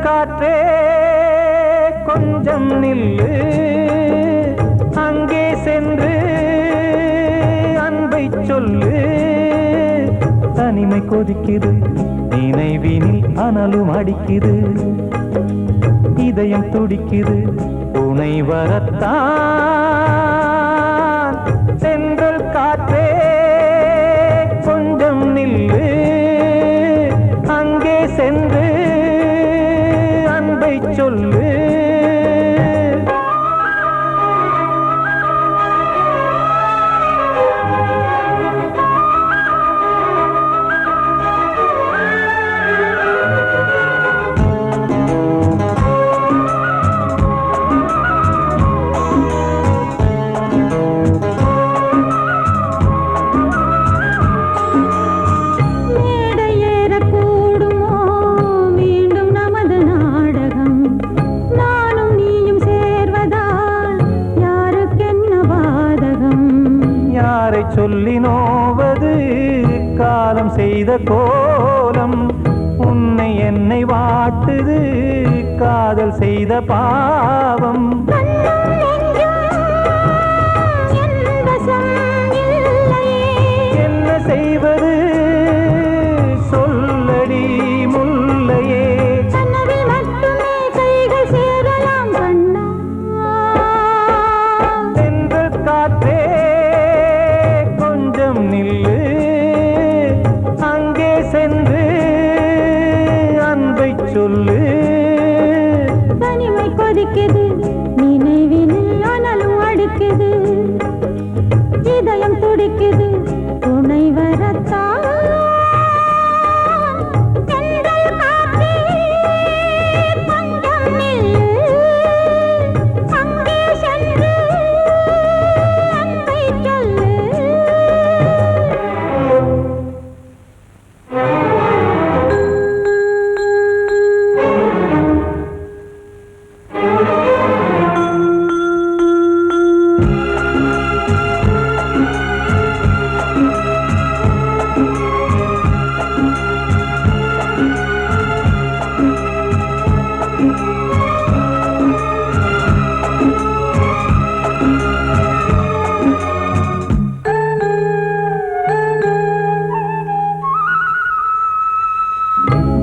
காற்றே கொஞ்சம் நில்லு, அங்கே சென்று அன்பை சொல்லு. தனிமை கொதிக்குது, நினைவினில் அனலும் அடிக்குது, இதயம் துடிக்குது துணை வரத்தான். சென்றல் காற்றே கொஞ்சம் நில்லு, அங்கே சென்று அன்பை சொல்லு. சொல்லி நோவது காலம் செய்த கோலம், உன்னை என்னை வாட்டுது காதல் செய்த பாவம். என்ன செய்வது சொல்லடி முல்லையே, சென்றல் காற்றே நில்லு, அங்கே சென்று அன்பை சொல்லு. தனிமை கொதிக்குது, நினைவினில் அனலும் அடிக்குது, இதயம் துடிக்குது துணை வரத்தான்.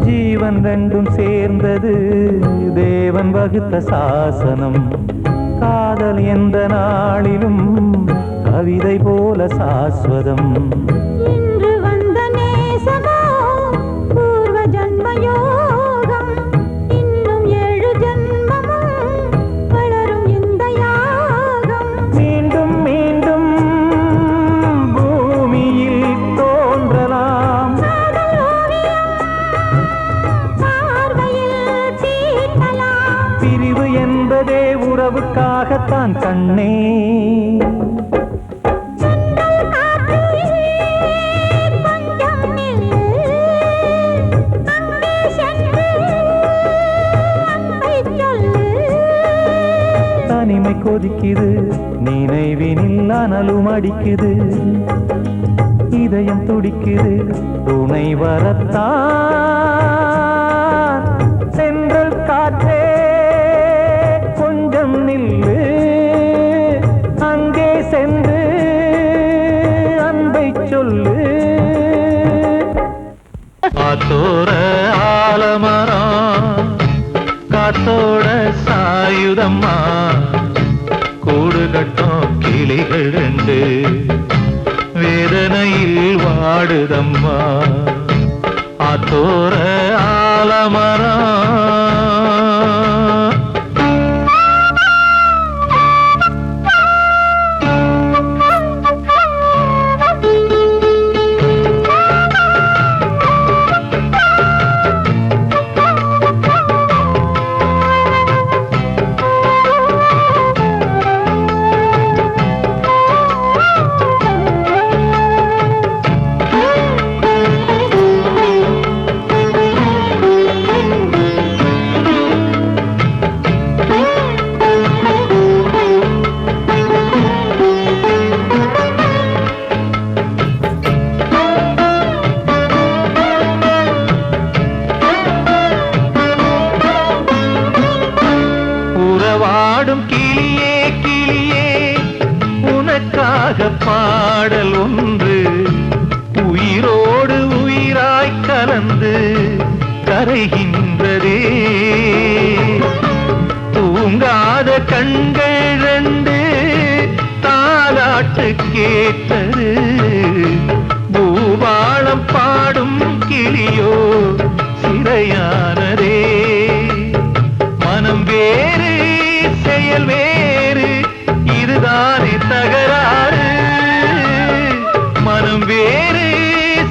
ஜீவன் ரெண்டும் சேர்ந்தது தேவன் வகுத்த சாசனம். காதல் எந்த நாளிலும் கவிதை போல சாஸ்வதம். இன்று வந்த நேசமோ பூர்வ ஜன்ம யோகம், இன்னும் 7 ஜன்மமும் வளரும் இந்த யாகம். மீண்டும் மீண்டும் பூமியில் தோன்றலாம், பிரிவு என்பதே உறவுக்காகத்தான் கண்ணே. தனிமை கொதிக்குது, நினைவினில் அனலும் அடிக்குது, இதயம் துடிக்குது துணை வரத்தான். சென்றல் காற்றே கொஞ்சம் நில்லு, அங்கே சென்று அன்பை சொல்லு. காத்தோர ஆலமரம் காத்தோட சாயுதம்மா, கூடு கட்டும் கிளிகள் 2 வேதனையில் வாடுதம்மா. ஆத்தோர ஆலமரம் பாடல் ஒன்று உயிரோடு உயிராய் கலந்து கரைகின்றதே. தூங்காத கண்கள் ரெண்டு தாலாட்டு கேட்டது. பூபாளம் பாடும் கிளியோ சிறையானதே. மனம் வேறு செயல் வேறு இதுதானே தகராறு. மனம் வேறு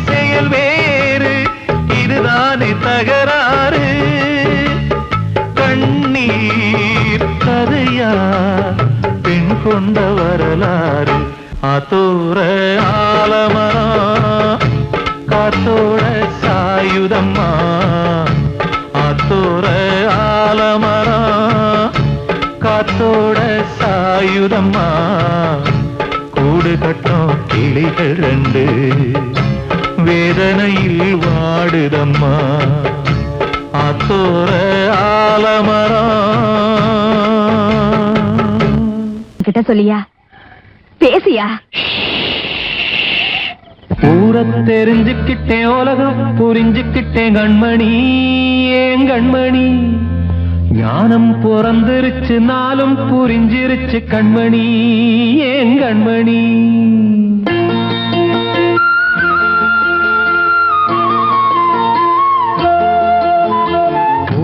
செயல் வேறு இதுதானே தகராறு. கண்ணீர் கதையா பெண் கொண்ட வரலாறு. ஆத்தோர ஆலமரம் காத்தோட சாயுதம்மா. ஆத்தோர ஆலமரம் காத்தோட சாயுதம்மா. கூடு கட்டும் கிளிகள் ரெண்டு வேதனையில் வாடுதம்மா. ஆத்தோர ஆலமரம். கிட்ட சொல்லியா பேசியா? ஊரை தெரிஞ்சுக்கிட்டேன் உலகம் புரிஞ்சுக்கிட்டேன் கண்மணி ஏன் கண்மணி. ஞானம் பிறந்திருச்சு நாளும் புரிஞ்சிருச்சு கண்மணி ஏன் கண்மணி.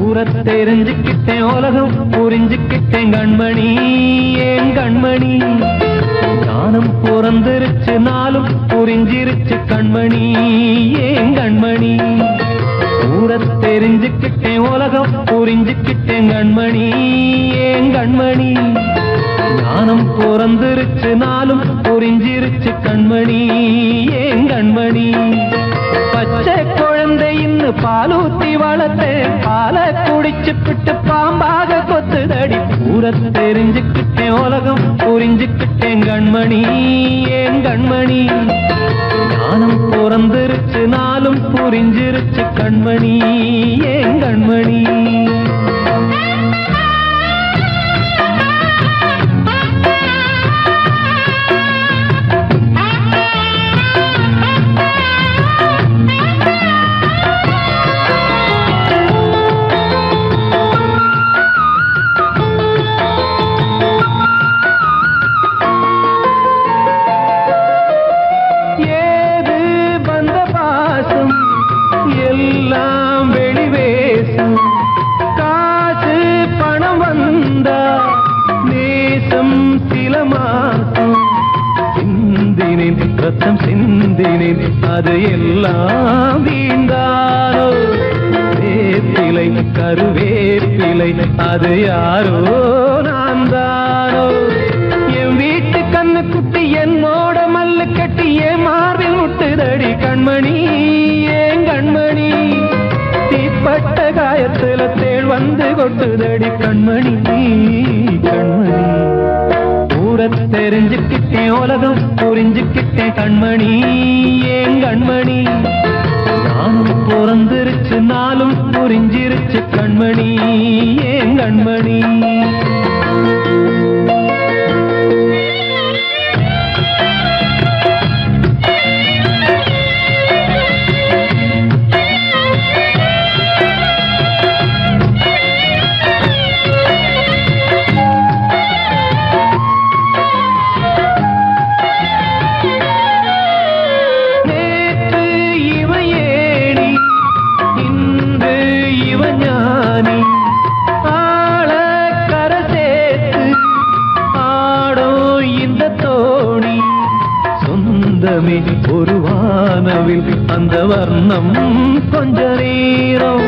ஊரை தெரிஞ்சுக்கிட்டேன் உலகம் புரிஞ்சுக்கிட்டேன் கண்மணி ஏன் கண்மணி. ஞானம் பிறந்திருச்சு நாளும் புரிஞ்சிருச்சு கண்மணி ஏன் கண்மணி. ஊரை தெரிஞ்சுக்கிட்டேன் உலகம் புரிஞ்சுக்கிட்டேன் கண்மணி ஏன் கண்மணி. ஞானம் பிறந்திருச்சு நாளும் புரிஞ்சிருச்சு கண்மணி ஏன் கண்மணி. பச்சை குழந்தை இன்னும் பாலூத்தி வளர்த்தேன் பாலை குடிச்சு பிட்டு பாம்பாக கொத்துதடி. ஊரை தெரிஞ்சுக்கிட்டேன் உலகம் புரிஞ்சுக்கிட்டேன் கண்மணி ஏன் கண்மணி. ஞானம் பிறந்திருச்சு நாளும் புரிஞ்சிருச்சு கண்மணி ஏன் கண்மணி. எல்லாம் வெளிவேசம் காசு பணம் வந்தா நேசம் சில மாசம். சிந்தினேன் ரத்தம் சிந்தினேன் அது எல்லாம் வீண்டாரோ. வேப்பிலை கருவேப்பிலை அது யாரோ நான் தானோ. என் வீட்டு கண்ணு குட்டி என்னோட மல்லு கட்டி என் மார்பில் முட்டுதடி கண்மணி ஏன் கண்மணி. தீப்பட்ட காயத்துல தேள் வந்து கொட்டுதடி கண்மணி கண்மணி. ஊரை தெரிஞ்சுக்கிட்டேன் உலகம் புரிஞ்சுக்கிட்டேன் கண்மணி ஏன் கண்மணி. ஞானம் பிறந்திருச்சு நாளும் புரிஞ்சிருச்சு கண்மணி ஏன் கண்மணி. ஒரு வானவில் அந்த வர்ணம் கொஞ்ச நேரம்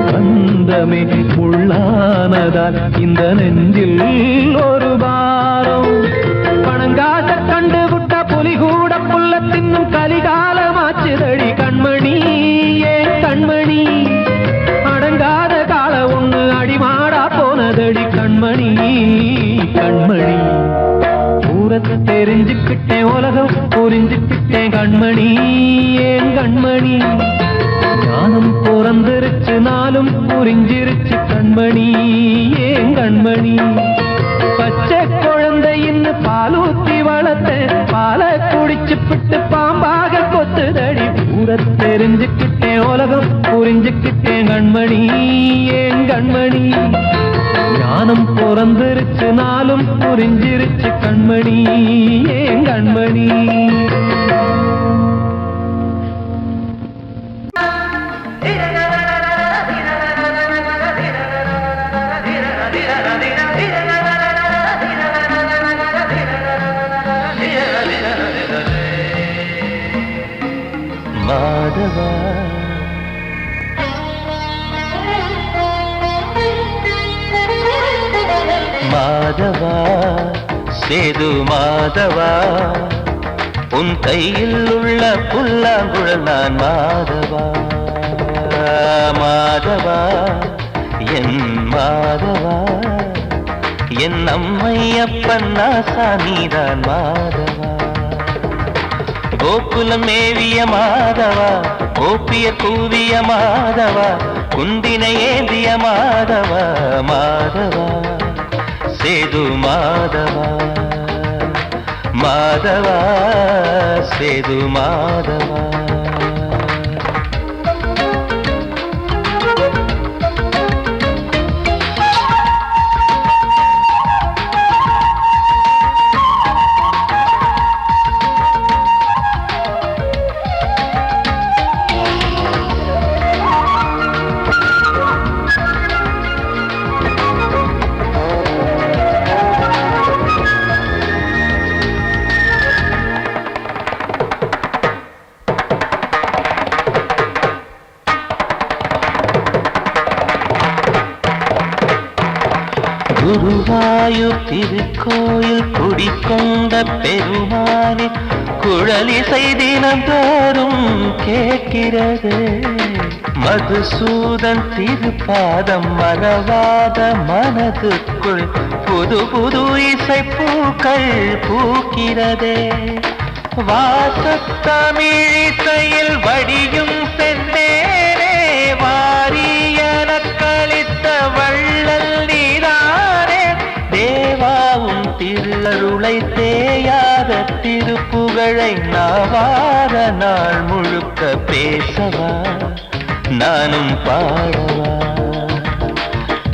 பந்தமே உள்ளானதால் இந்த நெஞ்சில் ஒரு பாரம். பணங்காட்ட கண்டு விட்ட புலி கூட புல்ல தின்னும் கலிகாலமாச்சுதடி கண்மணி ஏன் கண்மணி. அடங்காத கால ஒண்ணு அடிமாடா போனதடி கண்மணி கண்மணி. ஊரை தெரிஞ்சுக்கிட்டேன் உலகம் புரிஞ்சுக்கிட்டேன் கண்மணி ஏன் கண்மணி. ஞானம் பிறந்திருச்சு நாளும் புரிஞ்சிருச்சு கண்மணி ஏன் கண்மணி. பச்சை குழந்தை இன்னும் பாலூத்தி வளர்த்தேன் பாலை புரிஞ்சுக்கிட்டேன் கண்மணி ஏன் கண்மணி ஞானம் பிறந்திருச்சு நாளும் புரிஞ்சிருச்சு கண்மணி ஏன் கண்மணி மாதவா மாதவா சேது மாதவா உன் கையில் உள்ள புல்லாங்குழல் நான் மாதவா மாதவா என் மாதவா என் அம்மையப்பன் நாசா நீதான் மாதவா கோகுலம் மேவிய மாதவா கோப்பிய கூவிய மாதவா குந்தினை ஏந்திய மாதவா மாதவா சேது மாதவா மாதவா சேது மாதவா குருவாயூர் திருக்கோயில் குடிக்கொண்ட பெருமானே குழலிசை தினந்தோறும் கேட்கிறது மதுசூதன் திருப்பாதம் மறவாத மனதுக்குள் புது புது இசை பூக்கள் பூக்கிறதே வாசத்தமிழிசையில் வடியும் செந்தேனே வாரியன கழித்த வள்ளல் நீதானே தேவாவும் திருஅருளை தேயாத திருப்புகழை நாவார நாள் முழுக்க பேசவா நானும் பாடவா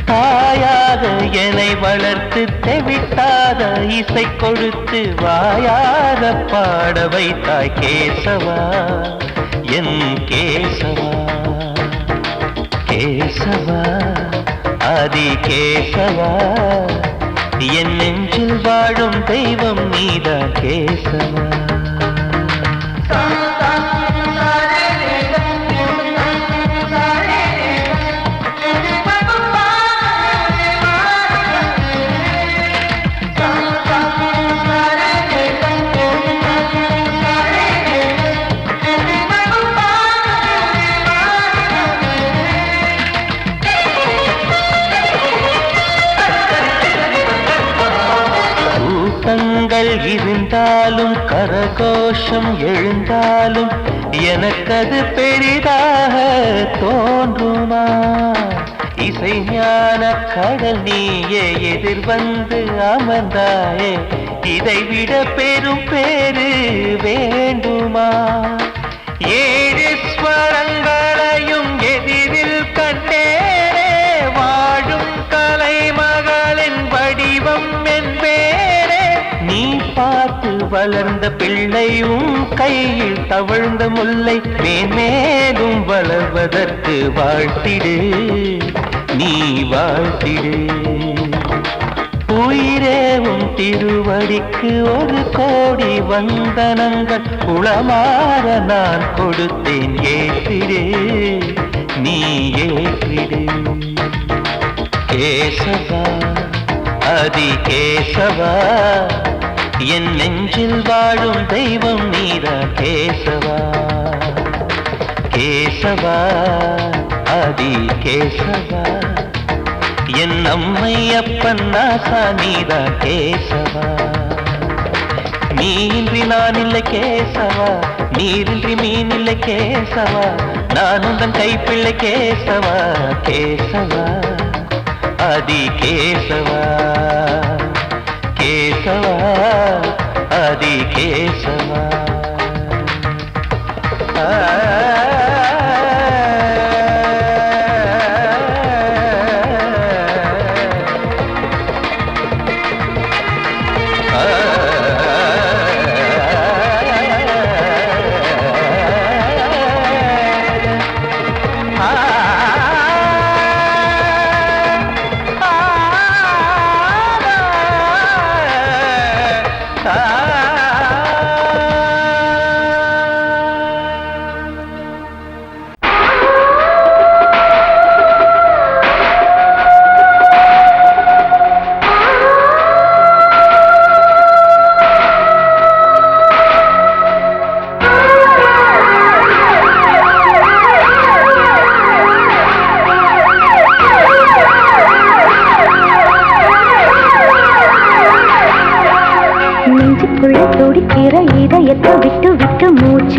தாயாக என்னை வளர்த்து தெவிட்டாத இசை கொடுத்து வாயார பாட வைத்தாய் கேசவா என் கேசவா கேசவா ஆதி கேசவா என் நெஞ்சில் வாழும் தெய்வம் நீதான் கேசவா இருந்தாலும் கரகோஷம் எழுந்தாலும் எனக்கது பெரிதாக தோன்றுமா இசை ஞான கடல் நீயே எதிர்வந்து அமர்ந்தாயே இதைவிட பெரும் பேரு வேண்டுமா ஏழு ஸ்வரங்களையும் எதிரில் கண்டேனே வாழும் கலைமகளின் வடிவம் என்பேனே நீ பார்த்து வளர்ந்த பிள்ளையும் கையில் தவழ்ந்த முல்லை மேன்மேலும் வளர்வதற்கு வாழ்த்திடு நீ வாழ்த்திடு உயிரேவும் திருவடிக்கு ஒரு கோடி வந்தனங்கள் உளமாற நான் கொடுத்தேன் ஏற்றிடு நீ ஏற்றிடு கேசவா அதி கேசவா என் நெஞ்சில் வாழும் தெய்வம் நீதான் கேசவா கேசவா அதி கேசவா என் அம்மையப்பன் நாசா நீதான் கேசவா நீன்றி நான் இல்லை கேசவா நீரின்றி மீன் இல்லை கேசவா நான் உந்தன் கைப்பிள்ளை கேசவா கேசவா ஆதி கேசவா கேசவா ஆதி கேசவா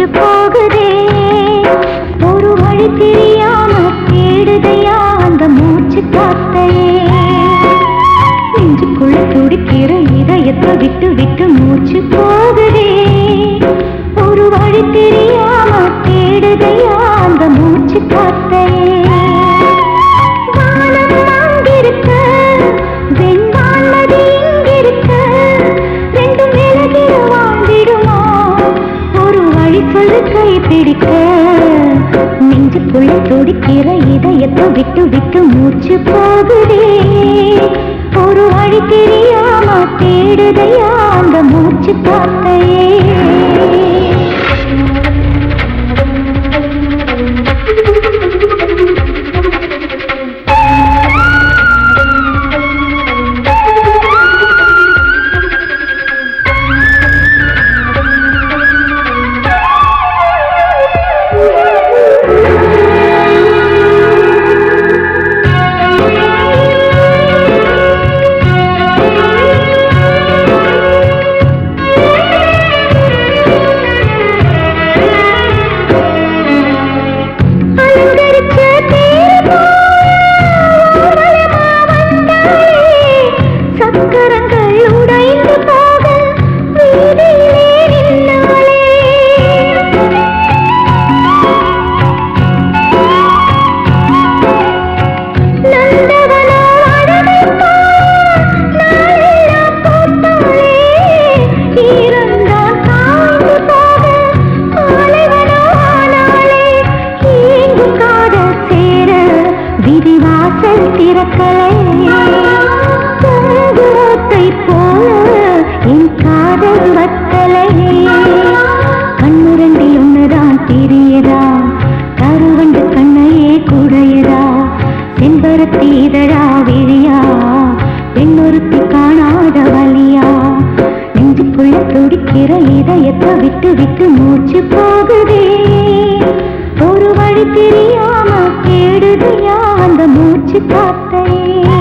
மூச்சு போகுதே ஒரு வழி தெரியாம தேடுதையா அந்த மூச்சு காத்தையே நெஞ்சுக்குள்ள துடிக்கிற இதயத்தை விட்டு விட்டு மூச்சு போகுதே ஒரு வழி தெரியாம தேடுதையா அந்த மூச்சு காத்தையே வானம் அங்கிருக்க வெண்வானது இங்கிருக்க ரெண்டும் விலகிட வாழ்ந்திடுமா ஒரு வழி சொல்லு கை பிடிக்க நெஞ்சுக்குள்ள துடிக்கிற இதயத்தை விட்டு விட்டு மூச்சு போகுதே ஒரு வழி தெரியாம தேடுதையா அந்த மூச்சு காத்தையே இதயத்தை விட்டு விட்டு மூச்சு போகுதே ஒரு வழி தெரியாம தேடுதையா அந்த மூச்சு காத்தையே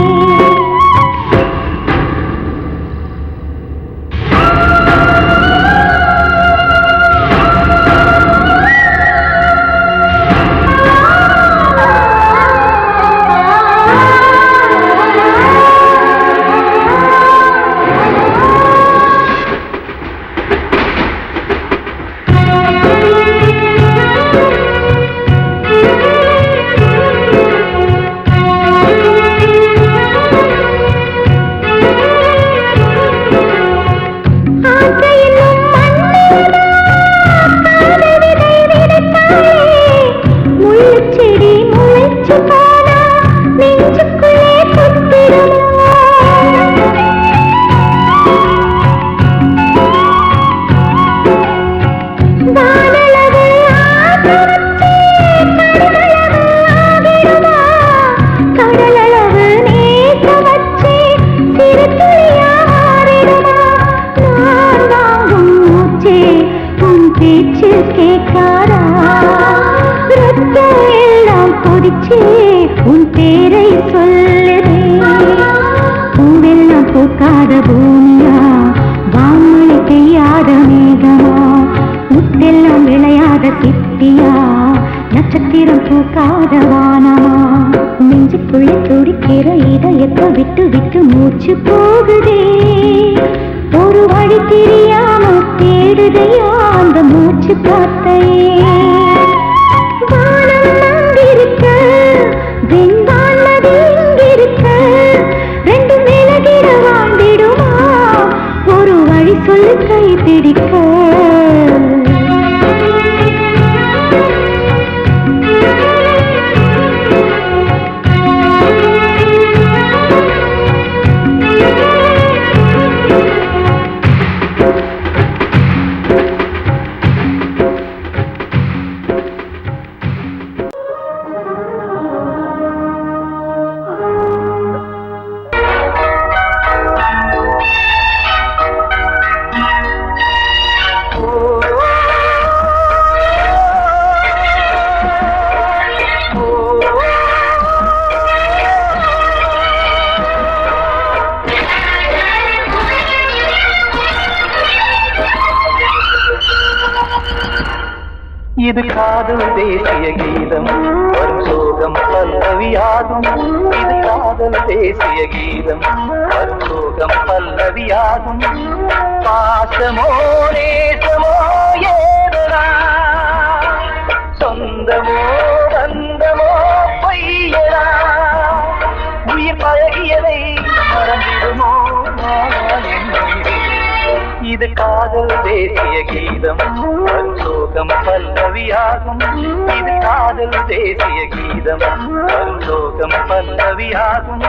உன் பேரை சொல்லுதே பூவெல்லாம் பூக்காத பூமியா வான்மழை பெய்யாத மேகமா முத்தெல்லாம் விளையாத சிட்டியா நட்சத்திரம் பூக்காத வானமா நெஞ்சுக்குள்ள துடிக்கிற இதயத்தை விட்டு விட்டு மூச்சு போகுதே ஒரு வழி தெரியாம தேடுதையா அந்த மூச்சு காத்தையே வெண்வானது இங்கிருக்க ரெண்டும் விலகிட வாழ்ந்திடுமா ஒரு வழி சொல்லு கை பிடிக்க இது காதல் தேசிய கீதம் வரும் சோகம் பல்லவியாகும் இது காதல் தேசிய கீதம் வரும் சோகம் பல்லவியாகும் பாசமோ நேசமோ ஏதனா சொந்தமோ பந்தமோ பொய்யடா உயிர் பழகியதை மறந்திடுமோ இது காதல் தேசிய கீதம் சோகம் பல்லவியாகும் இது காதல் தேசிய கீதம் சோகம் பல்லவியாகும்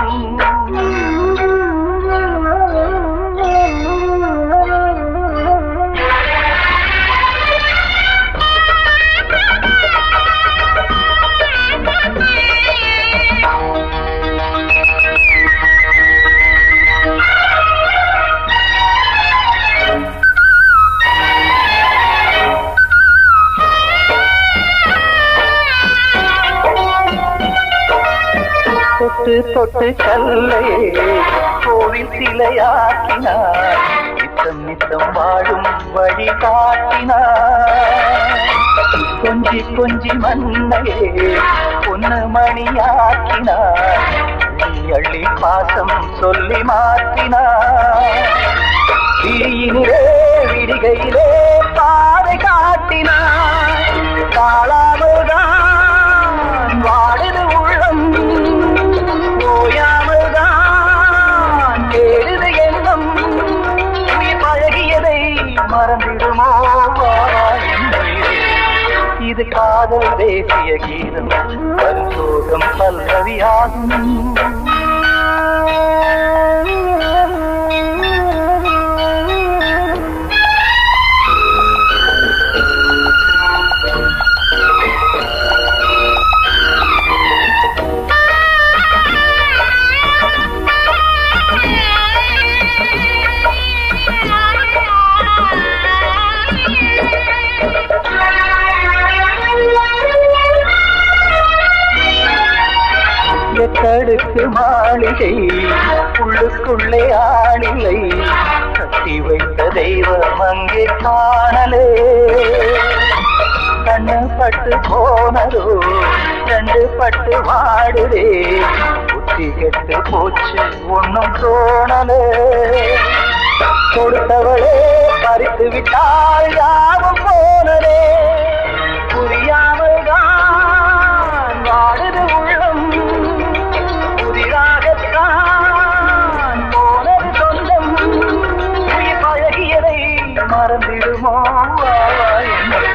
தொட்டு தொட்டு கல்லையே கோவில் சிலையாக்கினார் நித்தம் நித்தம் வாழும் வழி காட்டினார் கொஞ்சி கொஞ்சி மண்ணையே பொன்னு மணியாக்கினார் அள்ளி பாசம் சொல்லி மாற்றினார் விழியினிலே விடிகையிலே பாதை காட்டினார் காளாமல்தான் வாடுது உள்ளம் ஓயாமல்தான் கேடுது எண்ணம் உயிர் பழகியதை மறந்திடுமோ இது காதல் தேசிய கீதம் பரிசோகம் பல்லவியாகும் கடுக்கு மாளிகை உள்ளுக்குள்ளே ஆளிலை கட்டி வைத்த தெய்வம் அங்கே காணலே கண்ணு பட்டு போனதோ ரெண்டு பட்டு வாடுதே புத்தி கெட்டு போச்சு ஒன்னும் தோணலே கொடுத்தவளே பறித்து விட்டால் யாவும் போனதே புரியாமல் தான் வாடுது உள்ளம் போனது சொந்தம் உயிர் பழகியதை மறந்திடுமோ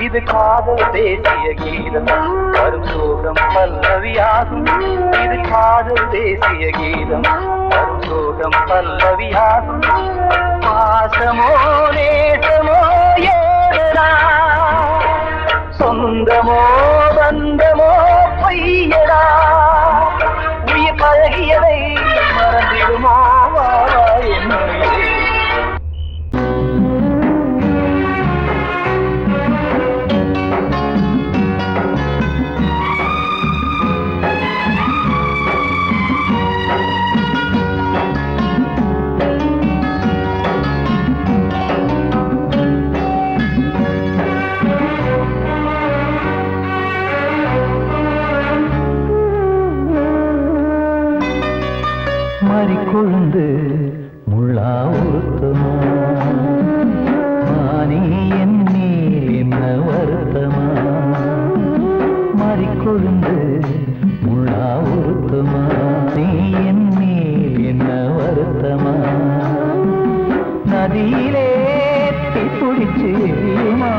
இது காதல் தேசிய கீதம் வரும் சோகம் பல்லவியாகும் இது காதல் தேசிய கீதம் வரும் சோகம் பல்லவியாகும் பாசமோ நேசமோ ஏதனா சொந்தமோ பந்தமோ பொய்யடா உயிர் பழகியதை மறந்திடுமோ என்னுடைய கொழுந்து முள்ளா உருத்தமா மானி என் மேல் என்ன வருத்தமா மாறிக்கொழுந்து முள்ளா உருத்தமா நீ என் மேல் என்ன வருத்தமா நதியிலே பிடிச்சு எரியுமா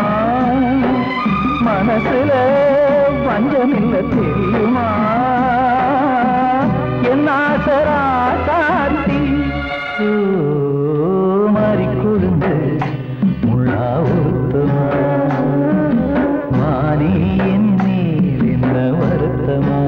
மனசுல வஞ்சமில்ல தெரியுமா என்ன ஆசராசாத்தி மாறிக்கொழுந்து முள்ளா உருத்தமா மானி என் மேல் என்ன வருத்தமா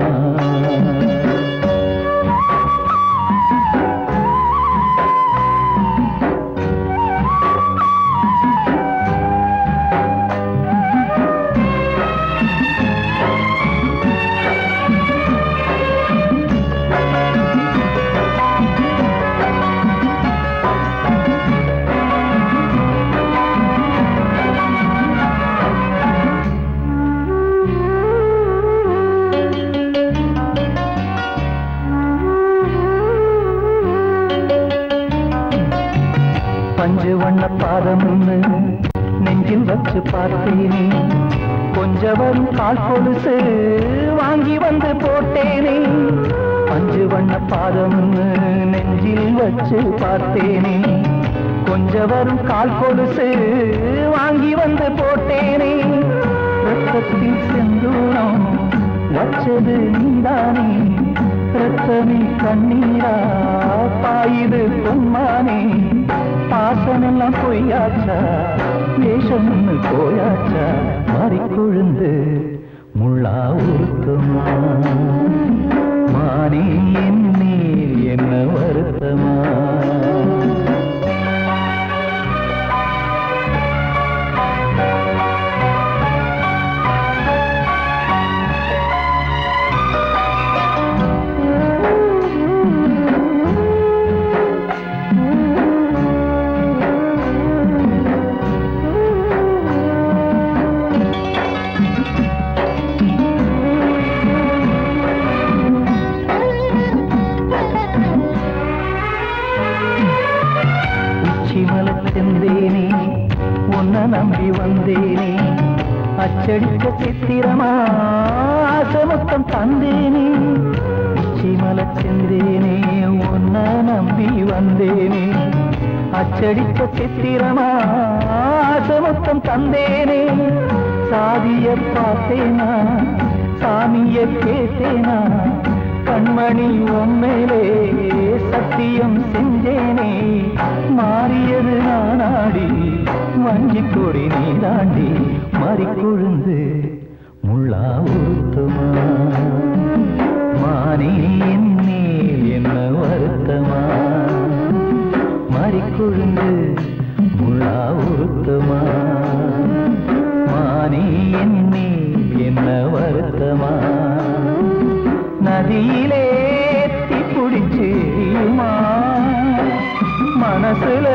பஞ்சு வண்ண பாதம் நெஞ்சில் வச்சு பார்த்தேனே, கொஞ்சம் வரும் கால் கொலுசு வாங்கி வந்து போட்டேனே. பஞ்சு வண்ண பாதம் நெஞ்சில் வச்சு பார்த்தேனே, கொஞ்சம் வரும் கால் கொலுசு வாங்கி வந்து போட்டேனே. ரத்தத்தில் செந்தூரம் வச்சது நீதானே, ரத்தமே கண்ணீரா பாயுது பொன்மானே. பாசமெல்லாம் பொய்யாச்சா, வேஷம்னு போயாச்சா, மாறிக்கொழுந்து முள்ளா உருத்தமா. மானே என் மேல் என்ன வருத்தமா. செந்தேனே உன்னை நம்பி வந்தேனே, அச்சடிக்க சித்திரமா ஆசமொத்தம் தந்தேனே. உச்சிமல செந்தேனே உன்னை நம்பி வந்தேனே, அச்சடிக்க சித்திரமா ஆசமொத்தம் தந்தேனே. சாதிய பார்த்தேனா சாமிய கேட்டேனா, கண்மணி உம்மேலே சத்தியம் செஞ்சேனே. மாறியது நானாடி வஞ்சி கொடி நீ தாண்டி, மாறிக்கொழுந்து முள்ளா உருத்தமா. மானே என் மேல் என்ன வருத்தமா, மாறிக்கொழுந்து முள்ளா உருத்தமா. மானே என் மேல் என்ன வருத்தமா. நதியிலே தீப்பிடிச்சுமா, மனசுல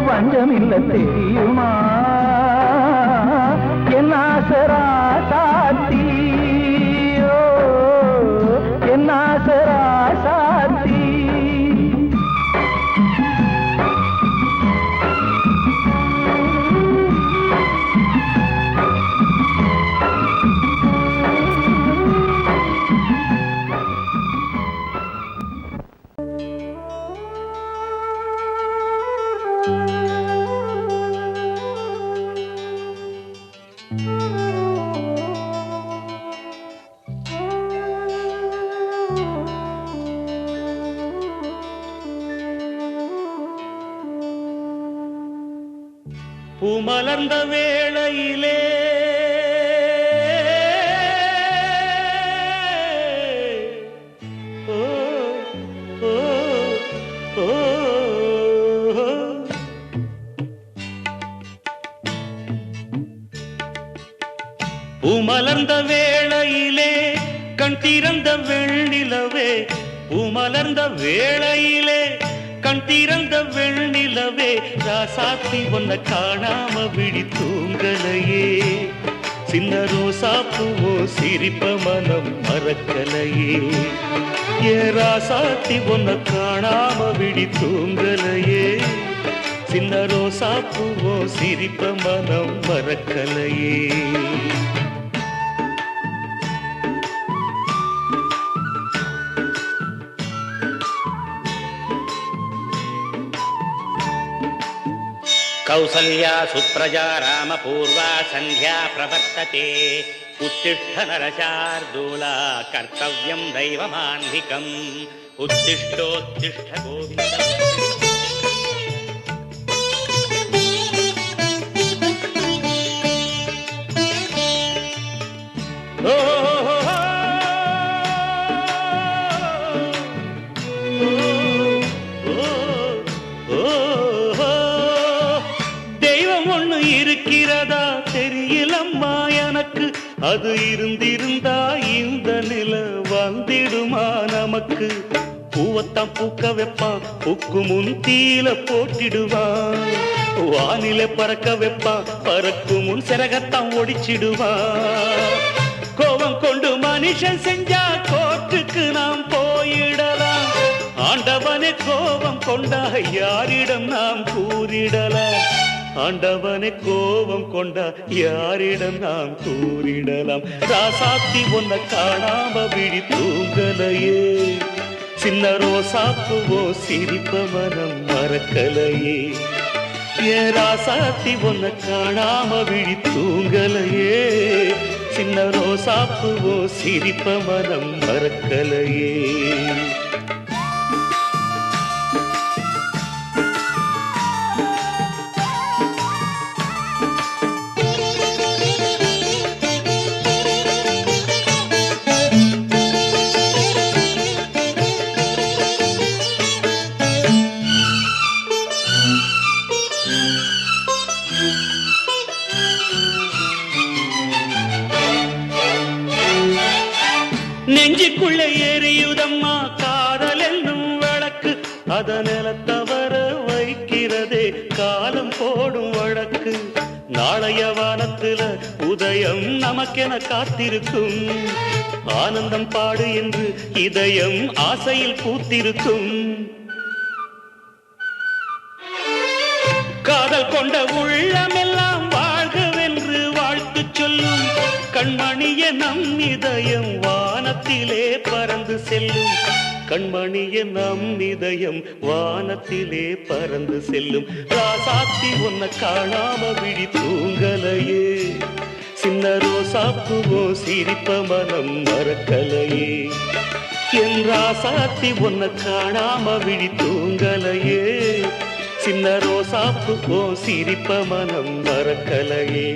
வஞ்சமில்ல தெரியுமா. என் ஆசரா சாத்தி, என் ஆசரா சாத்தி. பூமலர்ந்த வேளையிலே பூமலர்ந்த வேளையிலே கண் திறந்த வெண்ணிலவே, பூமலர்ந்த வேளையிலே கண் திறந்த வெண்ணிலவே, ராசாத்தி ஒன்ன காணாம விழி தூங்கலையே. சின்ன ரோசா பூவோ சிரிப்ப மனம் மறக்கலையே. ஏ ராசாத்தி ஒன்ன காணாம விழி தூங்கலையே. சின்ன ரோசா பூவோ சிரிப்ப மனம் மறக்கலையே. कौसल्या सुप्रजा रामपूर्वा सन्ध्या प्रवर्तते, उत्तिष्ठ नरशार्दूला कर्तव्यं दैवमान्धिकम्, उत्तिष्ठोत्तिष्ठ गोविन्द. இருக்கிறதா தெரியலம்மா எனக்கு, அது இருந்திருந்தா இந்த நில வந்திடுமா நமக்கு. பூவத்தான் பூக்க வைப்பான், பூக்கு முன் தீல போட்டிடுவான். வானில பறக்க வைப்பான், பறக்கும் முன் சிறகத்தான் ஒடிச்சிடுவான். கோபம் கொண்டு மனுஷன் செஞ்சா கோர்ட்டுக்கு நாம் போயிடலாம். ஆண்டவனே கோபம் கொண்டா யாரிடம் நாம் கூறிடலாம் ஆண்டவனே கோபம் கொண்டா யாரிடம் நாம் கூறிடலாம் ராசாத்தி ஒன்ன காணாம விழி தூங்கலையே சின்ன ரோசாப்புவோ சிரிப்ப மனம் மறக்கலையே ஏன் ராசாத்தி ஒன்ன காணாம விழி தூங்கலையே சின்ன ரோசாப்புவோ சிரிப்ப மனம் மறக்கலையே நெஞ்சுக்குள்ள எரியுதம்மா காதல் என்னும் வழக்கு அதனில தவற வைக்கிறதே காலம் போடும் வழக்கு நாளைய வானத்துல உதயம் நமக்கென காத்திருக்கும் ஆனந்தம் பாடு என்று இதயம் ஆசையில் பூத்திருக்கும் காதல் கொண்ட உள்ளமெல்லாம் வாழ்கவென்று வாழ்த்து சொல்லும் கண்மணிய நம் இதயம் வானத்திலே பறந்து செல்லும் கண்மணிய நம் இதயம் வானத்திலே பறந்து செல்லும் ராசாத்தி ஒன்ன காணாம விழி தூங்கலையே சின்ன ரோசாப்புவோ சிரிப்ப மனம் மறக்கலையே என் ராசாத்தி ஒன்ன காணாம விழி தூங்கலையே சின்ன ரோசாப்புவோ சிரிப்ப மனம் மறக்கலையே